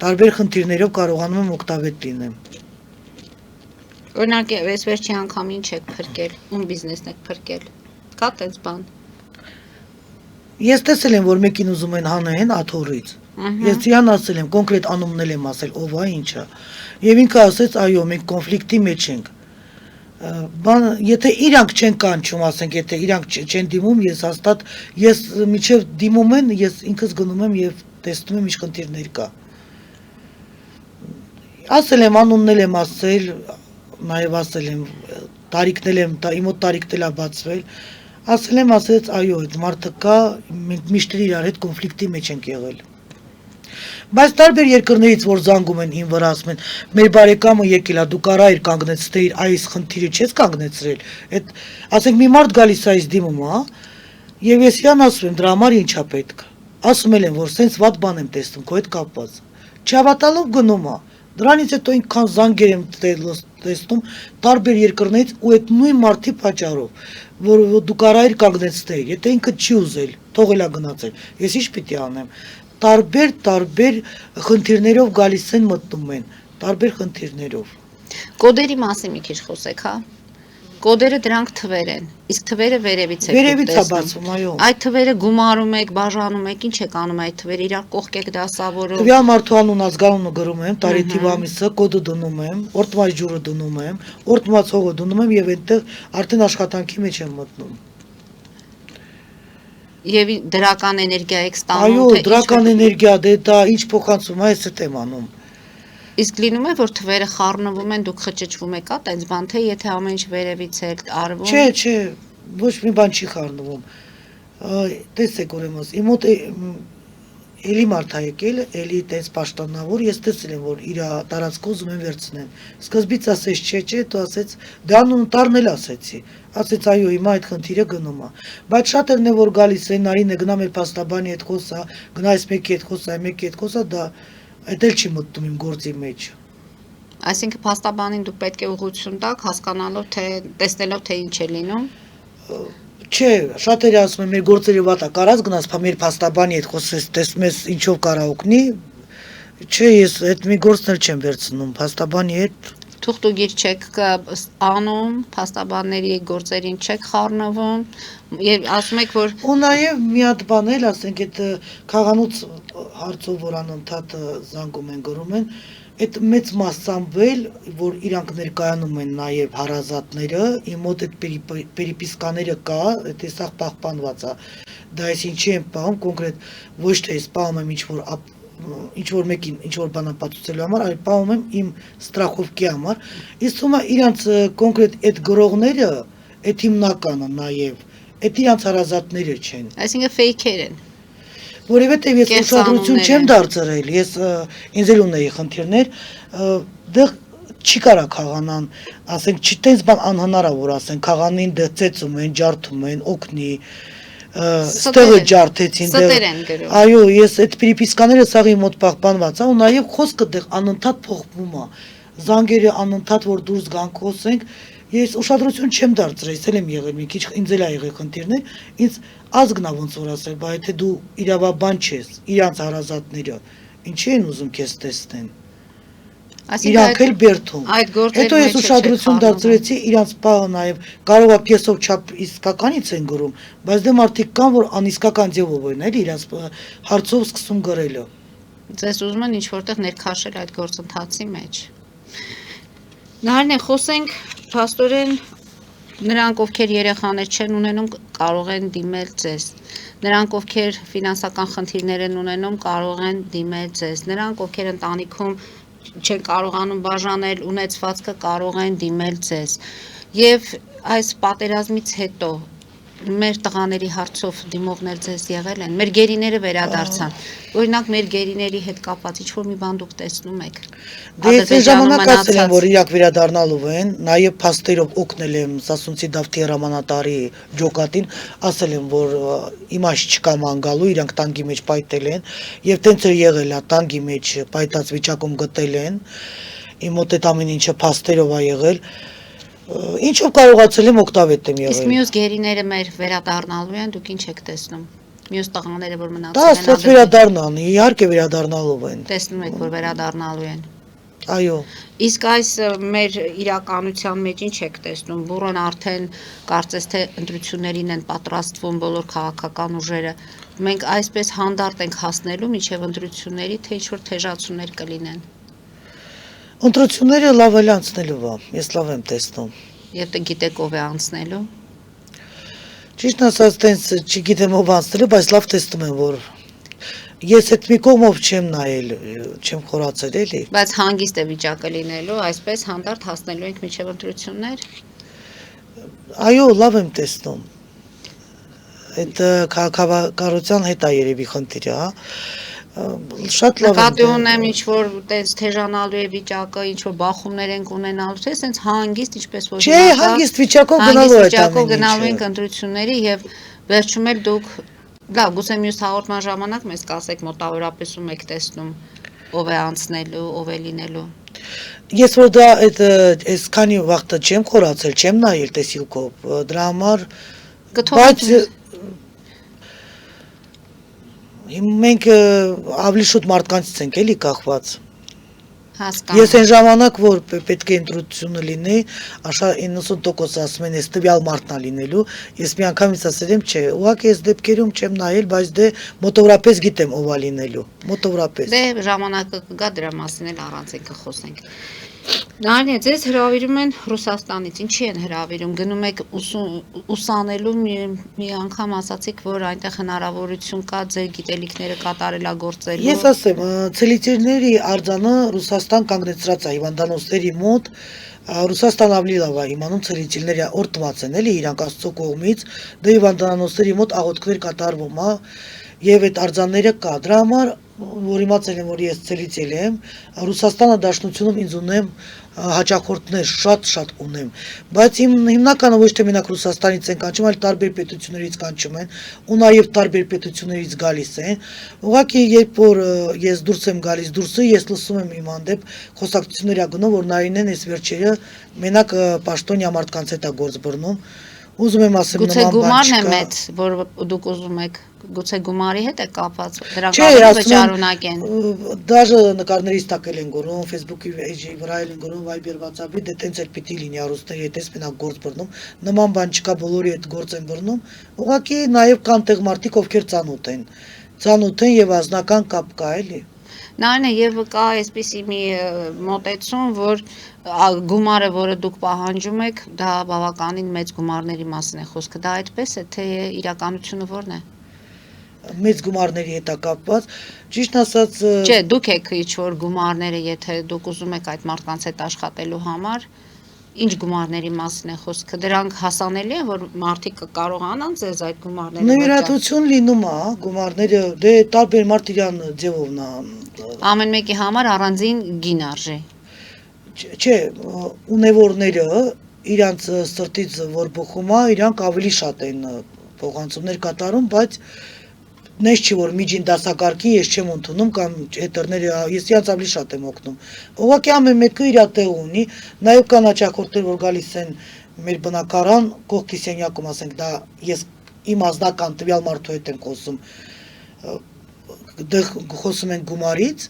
Տարբեր խնդիրներով կարողանում եմ օգտավետ լինեմ։ Օրինակ, այս վերջի անգամ ինչ եք փրկել, ում բիզնեսն եք փրկել։ Կա տես բան։ Ես տեսել եմ, որ մեկին ուզում են հանեն աթոռից։ Ես իրան ասել եմ, կոնկրետ անունն եմ ասել, ով է, ինչա։ Եվ ինքը ասեց, այո, մենք կոնֆլիկտի մեջ ենք։ Բան, եթե իրանք չեն կանչում, ասենք, եթե իրանք չեն դիմում, ես հաստատ, ես միջև դիմում են, ես ինքս գնում եմ եւ տեսնում եմ ինչ խնդիրներ կա։ Ասել եմ, անունն եմ ասել, նաեւ ասել եմ, տարիքն եմ, իմ մոտ տարիքն էլ է բացվել, ասել եմ, ասեց, այո, այդ մարդը կա, մենք միշտ իրար հետ կոնֆլիկտի մեջ ենք եղել։ Բայց տարբեր երկրներից որ զանգում են ին վրա ասում են մեր բարեկամը եկել է դու կարա իր կանգնեցրել այս խնդիրը չես կանգնեցրել այդ ասենք մի մարդ գալիս է այս դիմում հա եւ ես իրան ասում եմ դրա համար ինչա պետք ասում եմ որ սենց վատ բան եմ տեսնում քո հետ կապված չհավատալով գնում է դրանից հետո ինքան զանգեր եմ տեսնում տարբեր երկրներից ու այդ նույն մարդի պատճառով որ դու կարա իր կանգնեցնել եթե ինքը չի ուզել թողել է գնացել ես ինչ պիտի անեմ տարբեր խնդիրներով գալիս են մտնում են, տարբեր խնդիրներով։ Կոդերի մասին մի քիչ խոսեք, հա։ Կոդերը դրանք թվեր են, իսկ թվերը վերևից եք Վերևից է բացվում, այո։ Այդ թվերը գումարում եք, բաժանում եք, ինչ եք անում այդ թվերը, իրար կողք եք դասավորում։ Տվյալ մարդու անուն ազգանունը գրում եմ, տարեթիվ ամիսը, կոդը դնում եմ, օրտված ջուրը դնում եմ, օրտված հողը դնում եմ եւ այնտեղ արդեն աշխատանքի մեջ եմ մտնում։ Եվ դրական էներգիա եք ստանում, այո, դրական էներգիա, դե դա ինչ փոխանցում է, ես եմ անում։ Իսկ լինում է, որ թվերը խառնվում են, դուք խճճվում եք, այդպես բան թե եթե ամեն ինչ վերևից է արվում։ Չէ, ոչ մի բան չի խառնվում։ Տեսեք ուրեմն, իմ մոտ էլի մարդ ա եկել, էլի տես պաշտոնավոր, ես տեսել եմ, որ իր տարածքը ուզում են վերցնեն։ Սկզբից ասեց չէ, դու ասեց դա անունտարն էլ ասեցի։ Ասեց այո, հիմա այդ խնդիրը գնում է։ Բայց շատերն է որ գալիս են, Նարինը գնա մեր փաստաբանի հետ խոսա, գնա այս մեկի հետ խոսա, այն մեկի հետ խոսա, դա այդ էլ չի մտնում իմ գործի մեջ։ Այսինքն փաստաբանին դու պետք է ուղղություն տաք, հասկանալով թե տեսնելով թե ինչ է լինում։ Չէ, շատերը ասում են մեր գործերը վատ է, կարած գնաս մեր փաստաբանի հետ խոսես, տեսնես ինչով կարա օգնի։ Չէ, ես այդ մի գործն էլ չեմ վերցնում փաստաբանի հետ։ Թուղթուգիր չեք անում, փաստաբանների գործերին չեք խառնվում, եւ ասում եք որ Ու նաև մի հատ բան էլ, ասենք այդ քաղանուց հարցով որ անընդհատ զանգում են գրում են, այդ մեծ մասամբ որ իրանք ներկայանում են նաև հարազատները, իմ մոտ այդ պերիպիսկաները կա, այդ տեսակ պահպանված է։ Դա ես ինչի եմ պահում, կոնկրետ ոչ թե ես պահում եմ ինչ որ մեկին ինչ որ բան ապացուցելու համար, այլ պահում եմ իմ ստրախովքի համար։ Իսկ թվում է իրանք կոնկրետ այդ գրողները, այդ հիմնականը նաև, այդ իրանք հարազատները չեն։ այսինքն ֆեյքեր են։ Որովհետև ես ուշադրություն չեմ դարձրել, ես ինձ էլ ունեի խնդիրներ, դեռ չի կարա քաղանան, ասենք չտենց բան անհնար է որ ասենք քաղանին դեռ ծեծում են, ջարդում են, օգնի, ստեղը ջարդեցին դեռ։ Այո, ես այդ պերիպիսկաները սաղի մոտ պահպանված է ու նաև խոսքը դեռ անընդհատ փոխվում է։ Զանգերը անընդհատ որ դուրս գան խոսենք, ես ուշադրություն չեմ դարձրել, ես էլ եմ եղել մի քիչ, ինձ էլ ա եղել խնդիրներ, ինձ ազգնա ոնց որ ասել, բայց եթե դու իրավաբան չես, իրանց հարազատները, ինչի են ուզում քեզ տեսնեն։ Իրանք էլ բերթում։ Հետո ես ուշադրություն դարձրեցի իրանց պահը նաև կարող է պիեսով չափ իսկականից են գրում, բայց դե մարդիկ կան որ անիսկական ձևով են էլի իրանց հարցով սկսում գրելը։ Ձեզ ուզում են ինչ որտեղ ներքաշել այդ գործընթացի մեջ։ Նարինե, խոսենք փաստորեն նրանք ովքեր երեխաներ չեն ունենում կարող են դիմել ձեզ։ Նրանք ովքեր ֆինանսական խնդիրներ են ունենում կարող են դիմել ձեզ։ Նրանք ովքեր ընտանիքում չեն կարողանում բաժանել ունեցվածքը կարող են դիմել ձեզ։ Եվ այս պատերազմից հետո մեր տղաների հարցով դիմողներ ձեզ եղել են, մեր գերիները վերադարձան։ Օրինակ մեր գերիների հետ կապված ինչ որ մի բան դուք տեսնում եք։ Դե ես ժամանակ ասել եմ որ իրաք վերադառնալու են, նաև փաստերով օգնել եմ Սասունցի Դավթի հրամանատարի ջոկատին, ասել եմ որ իմաստ չկա մանգալու, իրանք տանկի մեջ պայթել են եւ տենց էլ եղել է, տանկի մեջ պայթած վիճակում գտել են։ Իմ մոտ այդ ամեն ինչը փաստերով է եղել։ Ինչով կարողացել եմ օգտավետ եմ եղել։ Իսկ մյուս գերիները մեր վերադառնալու են, դուք ինչ եք տեսնում։ Մյուս տղաները որ մնացել են։ Դա աստված վերադառնան, իհարկե վերադառնալու են։ Տեսնում եք որ վերադառնալու են։ Այո։ Իսկ այս մեր իրականության մեջ ինչ եք տեսնում։ Բուրոն արդեն կարծես թե ընտրություններին են պատրաստվում բոլոր քաղաքական ուժերը։ Մենք այսպես հանդարտ ենք հասնելու մինչև ընտրությունների, թե ինչ որ թեժացումներ կլինեն։ Ընտրությունները լավ էլ անցնելու է, ես լավ եմ տեսնում։ Եվ դե գիտեք ով է անցնելու։ Ճիշտ ասած, տենց չգիտեմ ով անցնելու, բայց լավ տեսնում եմ, որ ես այդ մի կողմով չեմ նայել, չեմ խորացել էլի։ Բայց հանգիստ է վիճակը լինելու, այսպես հանդարտ հասնելու ենք մինչև ընտրություններ։ Այո, լավ եմ տեսնում։ Այդ քաղաքավարության հետ է երևի խնդիրը, հա։ Շատ լավ Նկատի ունեմ ինչ որ տես թեժանալու է վիճակը, ինչ որ բախումներ են ունենալու, թե սենց հանգիստ ինչպես որ Չէ, հանգիստ վիճակով գնալու է դա։ Գնալու ենք ընտրությունների եւ վերջում էլ դուք լավ, գուցե մյուս հաղորդման ժամանակ մեզ կասեք մոտավորապես ում եք տեսնում ով է անցնելու, ով է լինելու։ Ես որ դա այսքանի վաղտը չեմ խորացել, չեմ նայել տեսիլքով, դրա համար բայց մենք ավելի շուտ մարդկանցից ենք էլի կախված։ Հասկանում։ Ես այն ժամանակ որ պետք է ընտրությունը լինի, աշխարհ 90% ասում են, այս տվյալ մարդն է լինելու, ես մի անգամից ասել եմ, չէ, ուղղակի այս դեպքերում չեմ նայել, բայց դե մոտավորապես գիտեմ ով է լինելու, մոտավորապես։ Դե ժամանակը կգա դրա մասին էլ առանցին կխոսենք։ Նարինե, ձեզ հրավիրում են Ռուսաստանից, ինչի են հրավիրում, գնում եք ուսանելու, մի անգամ ասացիք, որ այնտեղ հնարավորություն կա ձեր գիտելիքները կատարելագործելու։ Ես ասեմ, ցելիտիրների արձանը Ռուսաստան կանգնեցրած է հիվանդանոցների մոտ, Ռուսաստան ավելի լավ է իմանում ցելիտիրները օրտված են էլի իրանք Աստծո կողմից, դե հիվանդանոցների մոտ աղոթքներ կատարվում է, եւ այդ արձանները կա։ Դրա համար որ իմացել եմ, որ ես ցելից եմ, Ռուսաստանը Դաշնությունում ինձ ունեմ հաճախորդներ շատ ունեմ, բայց իմ հիմնականը ոչ թե մենակ Ռուսաստանից են կանչում, այլ տարբեր պետություններից կանչում են, ու նաև տարբեր պետություններից գալիս են։ Ուղղակի երբ որ ես դուրս եմ գալիս դուրսը, ես լսում եմ իմ հանդեպ խոսակցություններ գնում, որ Նարինեն այս վերջերը մենակ պաշտոնյա մարդկանց հետ է գործ բռնում։ Ուզում եմ ասեմ Գուցե նման բան գումարն է չկա։ մեծ, որ դուք ուզում եք, գուցե գումարի հետ է կապված, դրանք Չէ, ավելի ասում վճարունակ են։ Դաժե նկարներից տակել են գորում, Facebook-ի էջի վրա են գորում, Viber, WhatsApp-ի, դե տենց էլ պիտի լինի առուստների հետ էս մենակ գործ բռնում, նման բան չկա, բոլորի հետ գործ են բռնում, ուղղակի նաև կան տեղ մարդիկ, ովքեր ծանոթ են եւ ազնական կապ կա էլի։ Նարինե, եւ կա այսպիսի մի մոտեցում, որ գումարը, որը դուք պահանջում եք, դա բավականին մեծ գումարների մասին է խոսքը, դա այդպես է, թե իրականությունը որն է։ Մեծ գումարների հետ է կապված, ճիշտ ասած Չէ, դուք եք ինչ-որ գումարները, եթե դուք ուզում եք այդ մարդկանց հետ աշխատելու համար, ինչ գումարների մասին է խոսքը, դրանք հասանելի են, որ մարդիկ կարողանան ձեզ այդ գումարները նվիրատվություն լինում է, գումարները, դե տարբեր մարդ իրան ձևովն է։ ամեն մեկի համար առանձին գին արժի։ Չէ, ունևորները իրանց սրտից որ բխում է, իրանք ավելի շատ են փոխանցումներ կատարում, բայց նես չի որ միջին դասակարգի ես չեմ ընդունում կամ հետերները ես իրանց ավելի շատ եմ օգնում։ Ուղղակի ամեն մեկը իր տեղ ունի, նաև կան հաճախորդներ, որ գալիս են մեր բնակարան, կողքի սենյակում, ասենք, դա ես իմ ազնական տվյալ մարդու հետ եմ խոսում, դեղ խոսում ենք գումարից,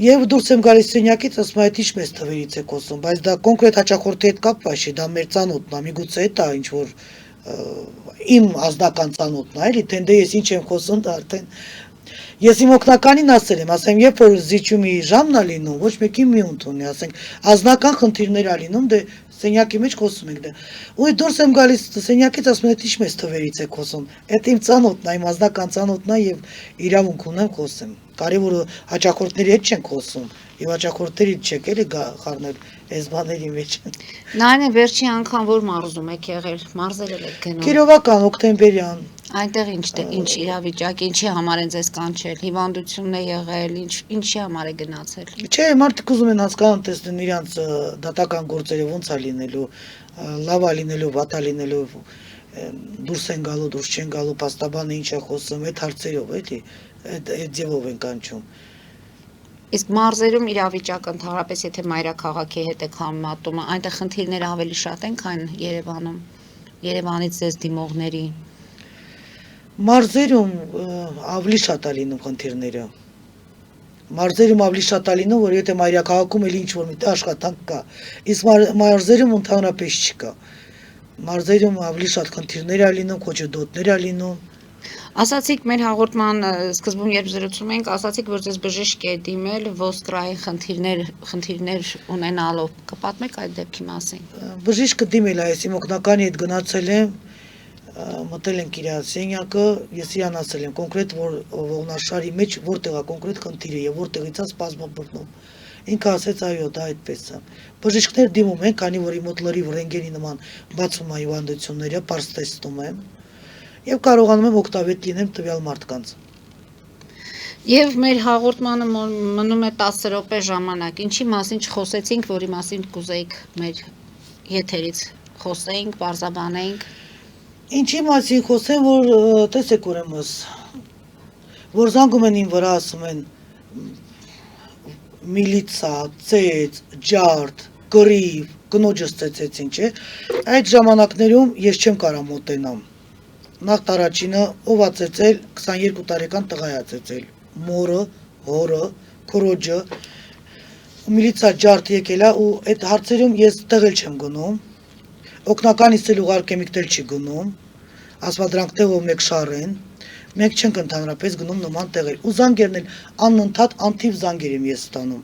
եւ դուրս եմ գալիս սենյակից, ասում եմ, այդ ինչ մեծ թվերից է խոսում, բայց դա կոնկրետ հաճախորդի հետ կապված չի, դա մեր ծանոթն է, միգուցե դա ինչ որ իմ ազնական ծանոթն է, էլի, թե ես ինչ եմ խոսում, դա արդեն ես իմ օգնականին ասել եմ, ասեմ, երբ որ զիջումի ժամն է լինում, ոչ մեկին մի ընդունի, ասենք, ազնական խնդիրներ է լինում, դե սենյակի մեջ խոսում ենք դե։ Ու դուրս եմ գալիս սենյակից, ասում եմ, ինչ մեծ թվերից է խոսում։ Այդ իմ ծանոթն է, իմ ազնական ծանոթն է եւ իրավունք ունեմ խոսեմ։ Կարևորը հաճախորդների հետ չենք խոսում, եւ հաճախորդներից չեք էլի խառնել այս բաների մեջ։ Նայեն է վերջի անգամ որ մարզում եք եղել, մարզել եք գնում։ Կիրովական, օկտեմբերյան։ Այնտեղ ինչ իրավիճակ, ինչի համար են ձեզ կանչել, հիվանդություն է եղել, ինչի համար է գնացել։ Չէ, մարդիկ ուզում են հասկանալ, տեսնեն իրանց դատական գործերը ոնց է լինելու, լավ է լինելու, վատ է լինելու, դուրս են գալու, դուրս չեն գալու, փաստաբանը ինչ է խոսում, այդ հարցերով, էլի, այդ ձևով են կանչում։ Իսկ մարզերում իրավիճակը ընդհանրապես եթե մայրաքաղաքի հետ եք համեմատում, այնտեղ խնդիրները ավելի շատ են, քան Երևանում, Երևանից ձեզ դիմողների։ Մարզերում ավելի շատ է լինում խնդիրները։ Մարզերում ավելի շատ է լինում, որ եթե մայրաքաղաքում էլ ինչ-որ մի աշխատանք կա, իսկ մարզերում ընդհանրապես չկա։ Մարզերում ավելի շատ խնդիրներ է լինում, խոչընդոտներ է լինում։ Ասացիք մեր հաղորդման սկզբում երբ զրուցում ենք, ասացիք, որ ձեզ բժիշկ է դիմել ոսկրային խնդիրներ ունենալով։ Կպատմեք այդ դեպքի մասին։ Բժիշկը դիմել է, ես իմ օգնականի հետ գնացել եմ, մտել ենք իր սենյակը, ես իրան ասել եմ կոնկրետ որ ողնաշարի մեջ որտեղ է կոնկրետ խնդիրը եւ որտեղից է սպազմը բռնում։ Ինքը ասեց այո, դա այդպես է։ Բժիշկներ դիմում են, քանի որ իմ մոտ լրիվ ռենտգենի նման բացում է հիվանդությունները, պարզ տեսնում եմ եւ կարողանում եմ օգտավետ լինեմ տվյալ մարդկանց։ Եվ մեր հաղորդմանը մնում է 10 րոպե ժամանակ։ Ինչի մասին չխոսեցինք, որի մասին կուզեիք մեր եթերից խոսեինք, բարձաբանեինք։ Ինչի մասին խոսեմ, որ տեսեք ուրեմն, որ զանգում են իմ վրա, ասում են միլիցա, ծեծ, ջարդ, կռիվ, կնոջս ծեծեցին, չէ։ Այդ ժամանակներում ես չեմ կարող մոտենամ։ Նախ առաջինը ով է ծեծել 22 տարեկան տղա է ծեծել, մորը, հորը, քորոջը, միլիցա ջարդ եկել է ու այդ հարցերում ես տեղել չեմ գնում, օգնականից էլ ուղարկեմ իկտել չի գնում, ասма դրանք տեղով մեկ շարեն, մենք չենք ընդհանրապես գնում նման տեղեր, ու զանգերն էլ անընդհատ անթիվ զանգեր եմ ես ստանում։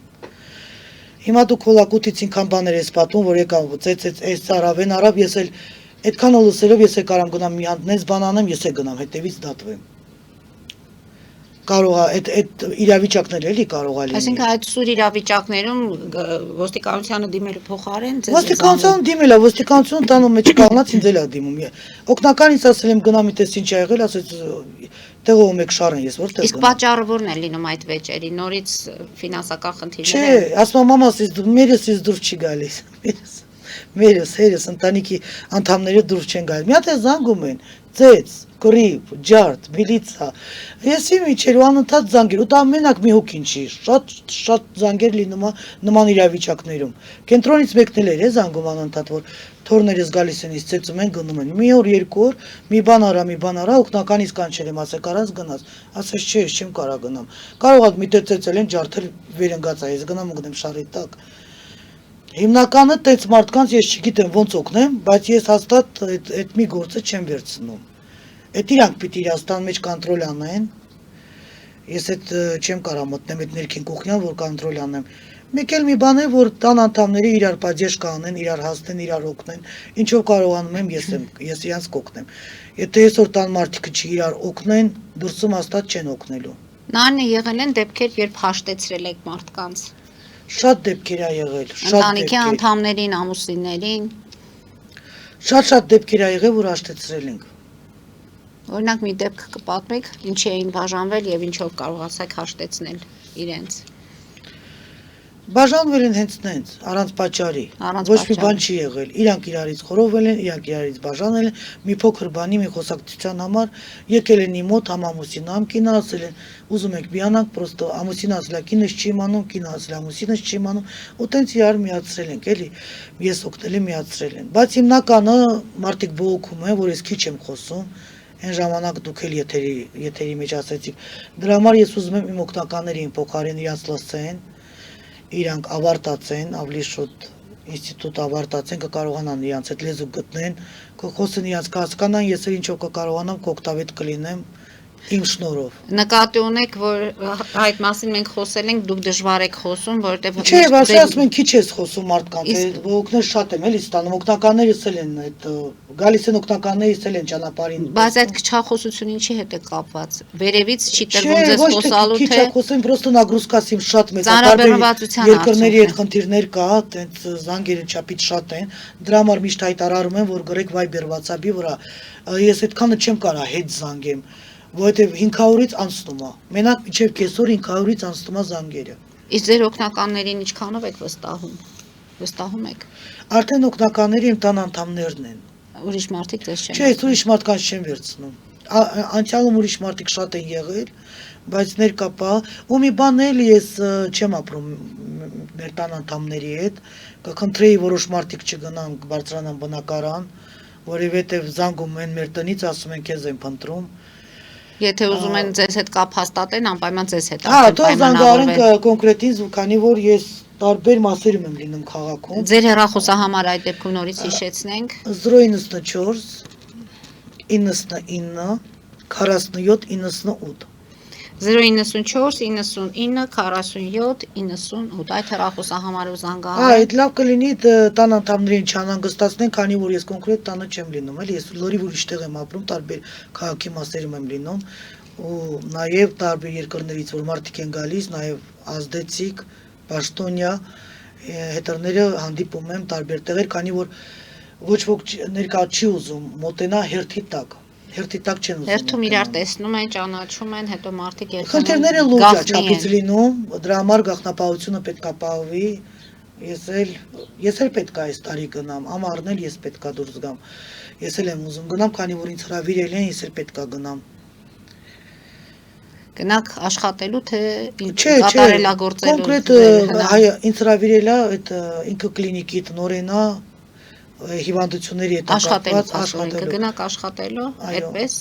Հիմա դուք հոլակուտից ինքան բաներ ես պատում, որ եկավ ծեծեց, այս արավ, են արավ, ես էլ այդքան լսելով ես կարամ գնամ մի հանդնես բան անեմ, ես գնամ հետևից դատվեմ։ Կարող է այդ իրավիճակներ էլի կարող է լինել։ Այսինքն այդ սուր իրավիճակներում ոստիկանությանը դիմելու փոխարեն ձեզ ոստիկանությունը դիմել է, ոստիկանությունը տանում մեջ կանգնած ինձ էլ է դիմում։ Օգնականից ասել եմ գնամ իտես ինչ ա եղել, ասեց Տեղով մեկ շարեն ես որտեղ Իսկ պատճառը ո՞րն է լինում այդ վեճերի, նորից ֆինանսական Չէ, խնդիրներ են։ ասում եմ մամաս մերս դուրս չի գալիս։ Մերս, հերս ընտանիքի անդամները դուրս չեն գալիս։ Մի հատ է զանգում են, ծեծ, կռիվ, ջարդ, միլիցիա։ Եսի միջեր ու անընդհատ զանգեր, ու դա մենակ մի հոգին չի, շատ զանգեր լինում է նման իրավիճակներում։ Կենտրոնից մեկն էլ է զանգում անընդհատ, որ թորներս գալիս են, իսկ ծեծում են գնում են։ Մի օր, երկու օր, մի բան արա, օգնականից կանչել եմ, ասել կարաս գնաս։ Ասես չէ, ես չեմ կարա գնամ։ Կարող է միտեղ ծեծել են, ջարդել վերընկած է, ես գնամ ու գնեմ շարի տակ։ Հիմնականը տենց մարդկանց ես չգիտեմ ոնց օգնեմ, բայց ես հաստատ այդ մի գործը չեմ վերցնում։ Այդ իրանք պիտի Իրաստան մեջ կոնտրոլ անեն։ Ես այդ չեմ կարա մտնել այդ ներքին կողքյան, որ կոնտրոլ անեմ։ Մեկ էլ մի բան է, որ տան անդամները իրար պատժեշ կանեն, իրար հասնեն, իրար օգնեն։ Ինչով կարողանում եմ, ես իրանց կօգնեմ։ Եթե այսօր տան մարդիկը չի իրար օգնեն, դուրսում հաստատ չեն օգնելու։ Նարնե եղել են դեպքեր, երբ հաշտեցրել եք մարդկանց։ Շատ դեպքեր ա եղել, Ընտանիքի անդամներին, ամուսիններին։ Շատ դեպքեր ա եղել, որ հաշտեցրել ենք։ Օրինակ մի դեպք կպատմեք, ինչի էին բաժանվել եւ ինչով կարողացաք հաշտեցնել իրենց։ Բաժանվել են հենց նենց, առանց պատճառի։ Առանց Ոչ մի պատճառի։ բան չի եղել։ Իրանք իրարից խորովել են, իրանք իրարից բաժանել են, մի փոքր բանի, մի խոսակցության համար եկել են իմ մոտ համամուսին, կինը ասել են, ուզում եք միանանք, պրոստո ամուսինը ասել է կինս չի իմանում, կինը ասել է ամուսինս չի իմանում, ու տենց իրար միացրել ենք, էլի։ Ես օգնել եմ միացրել են։ Բայց հիմնականը մարդիկ բողոքում են, որ ես քիչ եմ խոսում։ Այն ժամանակ դուք էլ եթերի մեջ ասեցիք։ Դրա համար ես ուզում եմ իմ օգնականներին փոխարեն իրանց լսեն, իրանք ավարտացեն, ավելի շուտ ինստիտուտ ավարտացեն, կկարողանան իրանց այդ լեզու գտնեն, կխոսեն իրանց կհասկանան, ես էլ ինչով կկարողանամ կօգտավետ կլինեմ իմ շնորհով։ Նկատի ունեք, որ այդ մասին մենք խոսել ենք, դուք դժվար եք խոսում, որովհետև Չէ, բայց ասում են քիչ ես խոսում մարդկանց, օգնել շատ եմ էլի ստանում, օգնականներս էլ են այդ գալիս են օգնականներս էլ են ճանապարհին։ Բայց այդ քչախոսությունը ինչի հետ է կապված։ Վերևից չի տրվում ձեզ խոսալու Քիչ թե խոսեմ, просто նագրուսկասիմ շատ մեծ Ծանրաբեռնվածության երկրների հետ արդյունք է։ խնդիրներ կա, տենց զանգերը չափից շատ են։ Դրա համար միշտ հայտարարում են, որ գրեք Viber WhatsApp-ի վրա։ Ես այդքանը չեմ կարա հետ զանգեմ, որովհետև 500-ից անցնում է։ Մենակ մինչև կեսօր 500-ից անցնում է զանգերը։ Իսկ ձեր օգնականներին ինչքանով եք վստահում։ Վստահում եք։ Արդեն օգնականների իմ տան անդամներն են։ Ուրիշ մարդիկ ձեզ չեն։ Չէ, ուրիշ մարդկանց չեմ վերցնում։ Անցյալում ուրիշ մարդիկ շատ են եղել, բայց ներկապա ու մի բան էլ ես չեմ ապրում մեր տան անդամների հետ, կխնդրեի որոշ մարդիկ չգնան բարձրանան բնակարան, որովհետև զանգում են մեր տնից, ասում են քեզ են փնտրում։ Եթե ուզում են ձեզ հետ կապ հաստատեն, անպայման ձեզ հետ Հա, թող զանգահարենք կոնկրետին, քանի որ ես տարբեր մասերում եմ լինում քաղաքում։ Ձեր հեռախոսահամարը այդ դեպքում նորից հիշեցնենք։ 094 99 47 98 094 99 47 98 այդ հեռախոսահամարով Հա, զանգահարեք։ այդ լավ կլինի տան անդամներին չանհանգստացնեն, քանի որ ես կոնկրետ տանը չեմ լինում, էլի ես լրիվ ուրիշ տեղ եմ ապրում, տարբեր քաղաքի մասերում եմ լինում, ու նաև տարբեր երկրներից որ մարդիկ են գալիս, նաև ազդեցիկ, պաշտոնյա հետերները հանդիպում եմ տարբեր տեղեր, քանի որ ոչ ոք ներկա չի ուզում մոտենա հերթի տակ։ Հերթի տակ չեն ուզում։ Հերթում իրար տեսնում են, ճանաչում են, հետո մարդիկ Խնդիրները լուրջ է չափից լինում, դրա համար գաղտնապահությունը պետք է պահվի։ Ես էլ պետք է այս տարի գնամ, ամառն էլ ես պետք է դուրս գամ։ Ես էլ եմ ուզում գնամ, քանի որ ինձ հրավիրել են, ես էլ պետք է գնամ։ Գնաք աշխատելու թե Չէ, կատարելագործելու։ կոնկրետ ինձ հրավիրել է այդ ինքը կլինիկի տնօրենն է, հիվանդությունների հետ աշխատելու, կգնաք աշխատելու, այդպես։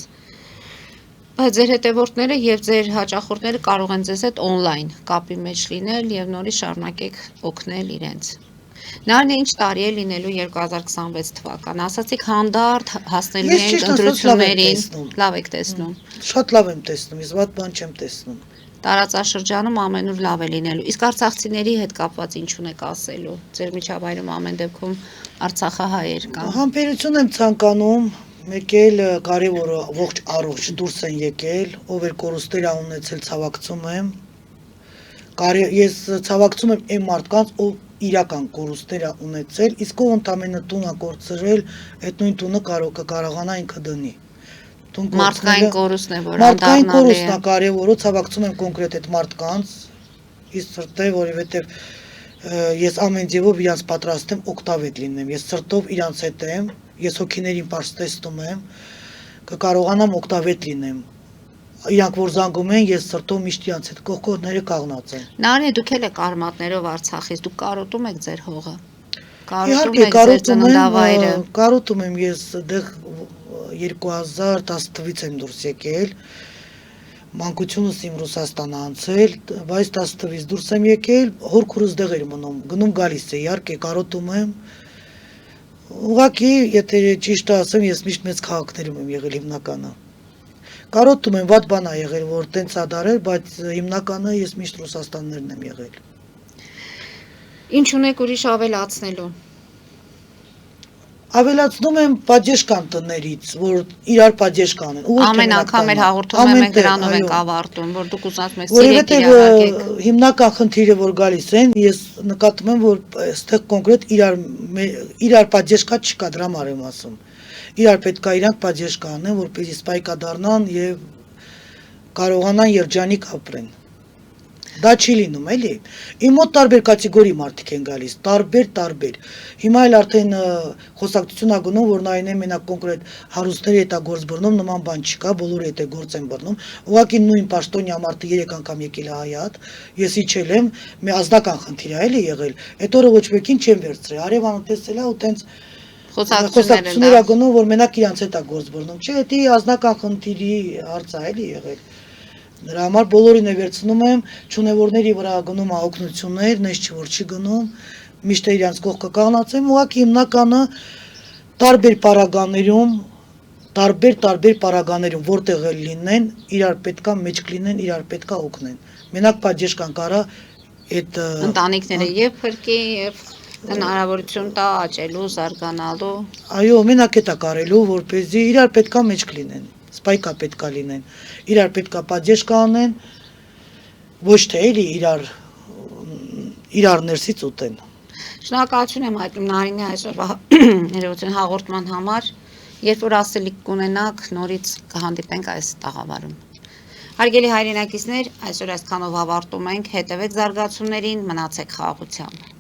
Բայց ձեր հետևորդները եւ ձեր հաճախորդները կարող են ձեզ հետ on-line կապի մեջ լինել եւ նորից շարունակեք օգնել իրենց։ Նարնե ինչ տարի է լինելու 2026 թվականը։ Ասացիք հանդարտ հասնելու ենք ընտրություններին, լավ եք տեսնում։ Շատ լավ եմ տեսնում, ես վատ բան չեմ տեսնում։ Տարածաշրջանում ամենուր լավ է լինելու։ Իսկ արցախցիների հետ կապված ինչ ունեք ասելու։ Ձեր միջավայրում ամեն դեպքում արցախահայեր կան։ Համբերություն եմ ցանկանում, մեկ էլ կարևորը ողջ առողջ դուրս են եկել, ով էլ կորուստներ ունեցել ցավակցում եմ։ Ես ցավակցում եմ այն մարդկանց, ով իրական կորուստներ ունեցել, իսկ ով ընդամենը տուն է կորցրել, այդ նույն տունը կարողանա ինքը դնի։ Մարդկային կորուստն է, որ մարդկային անդառնալի կորուստն է։ է կարևորը, ցավակցում եմ կոնկրետ այդ մարդկանց, իսկ սրտե, որովհետև ես ամեն ձևով իրանց պատրաստ եմ օգտավետ լինեմ, ես սրտով իրանց հետ եմ, ես հոգիներին պարզ տեսնում եմ, կկարողանամ օգտավետ լինեմ։ Իրանք որ զանգում են, ես սրտով միշտ իրանց հետ կողքորները կաղնած եմ։ Նարինե, դուք էլ եք արմատներով Արցախից, դուք կարոտում եք ձեր հողը։ Իհարկե Կարոտում եք ձեր ծննդավայրը։ կարոտում եմ, ես դեղ 2010 թվականից եմ դուրս եկել, մանկությունս իմ Ռուսաստան անցել, բայց 10 թվականից դուրս եմ եկել, հորքուրս դեղ էր մնում, գնում գալիս է, իհարկե կարոտում եմ։ Ուղղակի, եթե ճիշտ ասեմ, ես միշտ մեծ քաղաքներում եմ եղել հիմնականը։ Կարոտում եմ, վատ բան է եղել, որ տենց ա դարել, բայց հիմնականը ես միշտ Ռուսաստաններն եմ եղել։ Ինչ ունեք ուրիշ ավելացնելու։ Ավելացնում եմ պատժեշկան տներից, որ իրար պատժեշկան են։ Ամեն անգամ մեր հաղորդումը մենք դրանով ենք ավարտում, որ դուք ուզած մեզ սիրեք Որովհետև իրավարկեք։ հիմնական խնդիրը որ գալիս են, ես նկատում եմ, որ այստեղ կոնկրետ իրար պատժեշկա չկա, դրա համար եմ ասում։ Իրար պետք է իրանք պատժեշկա անեն, որպեսզի սպայկա դառնան եւ կարողանան երջանիկ ապրեն։ Դա չի լինում, էլի։ Իմ մոտ տարբեր կատեգորիի մարդիկ են գալիս, տարբեր։ Հիմա էլ արդեն խոսակցություն ա գնում, որ նայեն մենակ կոնկրետ հարուստների հետ ա գործ բռնում, նման բան չկա, բոլորը հետ է գործ են բռնում։ Ուղղակի նույն պաշտոնյա մարդը 3 անգամ եկել է հայատ, ես իջել եմ, մի ազնական խնդիր ա էլի եղել։ Այդ օրը ոչ մեկին չեմ վերցրել։ Արևանը տեսել ա ու տենց խոսակցություններ ա գնում, որ մենակ իրանց հետ ա գործ բռնում։ Չէ, դա ազնական խնդիրի հարց ա էլի եղել։ Դրա համար բոլորին է վերցնում եմ, չունևորների վրա գնում է օգնություններ, նես չի որ չի գնում, միշտ իրանց կողքը կանգնած եմ, ուղղակի հիմնականը տարբեր պարագաներում, որտեղ էլ լինեն, իրար պետքա մեջ կլինեն, իրար պետքա օգնեն։ Մենակ պատժեշկան կարա այդ ընտանիքները եւ փրկի եւ հնարավորություն տա աճելու, զարգանալու։ Այո, մենակ էտա կարելու, որպեսզի իրար պետքա մեջ կլինեն, սպայկա պետքա լինեն, իրար պետքա պատժեշկա անեն, ոչ թե էլի իրար ներսից ուտեն։ Շնորհակալություն եմ հայտնում Նարինե այսօրվա ներողություն հաղորդման համար։ Երբ որ ասելիք կունենաք, նորից կհանդիպենք այս տաղավարում։ Հարգելի հայրենակիցներ, այսօր այսքանով ավարտում ենք, հետևեք զարգացումներին, մնացեք խաղաղությամբ։